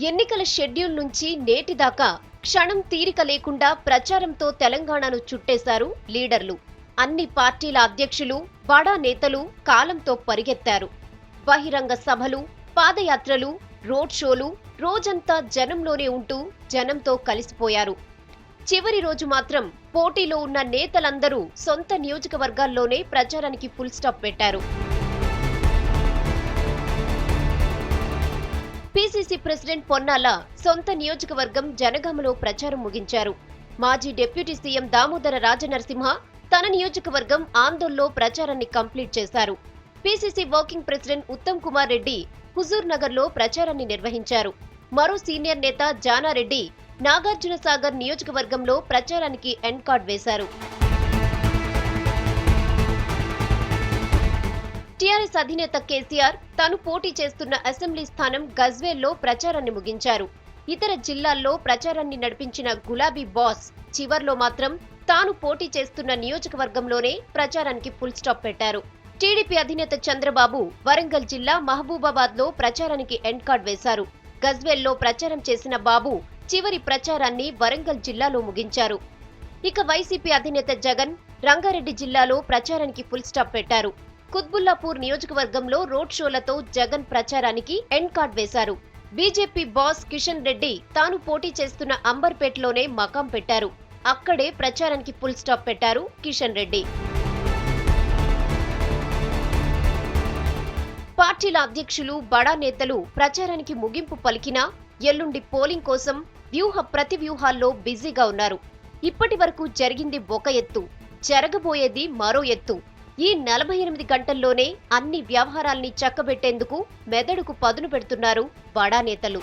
ఎన్నికల షెడ్యూల్ నుంచి నేటిదాకా క్షణం తీరిక లేకుండా ప్రచారంతో తెలంగాణను చుట్టేశారు లీడర్లు. అన్ని పార్టీల అధ్యక్షులు, బడా నేతలు కాలంతో పరిగెత్తారు. బహిరంగ సభలు, పాదయాత్రలు, రోడ్ షోలు, రోజంతా జనంలోనే ఉంటూ జనంతో కలిసిపోయారు. చివరి రోజు మాత్రం పోటీలో ఉన్న నేతలందరూ సొంత నియోజకవర్గాల్లోనే ప్రచారానికి ఫుల్ స్టాప్ పెట్టారు. పీసీసీ ప్రెసిడెంట్ పొన్నాల సొంత నియోజకవర్గం జనగామలో ప్రచారం ముగించారు. మాజీ డిప్యూటీ సీఎం దామోదర రాజనరసింహ తన నియోజకవర్గం ఆందోళనలో ప్రచారాన్ని కంప్లీట్ చేశారు. PCC working president Uttam Kumar Reddy Huzur Nagar లో ప్రచారాన్ని నిర్వహించారు. మరో సీనియర్ నేత జానారెడ్డి నాగార్జున సాగర్ నియోజకవర్గంలో ప్రచారానికి ఎండ్ కార్డ్ వేశారు. టీఆర్ఎస్ అధినేత కేసీఆర్ తాను పోటీ చేస్తున్న అసెంబ్లీ స్థానం గజ్వేల్లో ప్రచారాన్ని ముగించారు. ఇతర జిల్లాల్లో ప్రచారాన్ని నడిపించిన గులాబీ బాస్ చివర్లో మాత్రం తాను పోటీ చేస్తున్న నియోజకవర్గంలోనే ప్రచారానికి ఫుల్ స్టాప్ పెట్టారు. టీడీపీ అధినేత చంద్రబాబు వరంగల్ జిల్లా మహబూబాబాద్ లో ప్రచారానికి ఎండ్ కార్డ్ వేశారు. గజ్వేల్లో ప్రచారం చేసిన బాబు చివరి ప్రచారాన్ని వరంగల్ జిల్లాలో ముగించారు. ఇక వైసీపీ అధినేత జగన్ రంగారెడ్డి జిల్లాలో ప్రచారానికి ఫుల్ స్టాప్ పెట్టారు. కుత్బుల్లాపూర్ నియోజకవర్గంలో రోడ్ షోలతో జగన్ ప్రచారానికి ఎండ్ కార్డ్ వేశారు. బీజేపీ బాస్ కిషన్ రెడ్డి తాను పోటీ చేస్తున్న అంబర్పేటలోనే మకాం పెట్టారు. అక్కడే ప్రచారానికి ఫుల్ స్టాప్ పెట్టారు కిషన్ రెడ్డి. పార్టీల అధ్యక్షులు, బడా నేతలు ప్రచారానికి ముగింపు పలికినా ఎల్లుండి పోలింగ్ కోసం ప్రతి వ్యూహాల్లో బిజీగా ఉన్నారు. ఇప్పటి వరకు జరిగింది ఒక ఎత్తు, జరగబోయేది మరో ఎత్తు. ఈ 48 గంటల్లోనే అన్ని వ్యవహారాల్ని చక్కబెట్టేందుకు మెదడుకు పదును పెడుతున్నారు బడా నేతలు.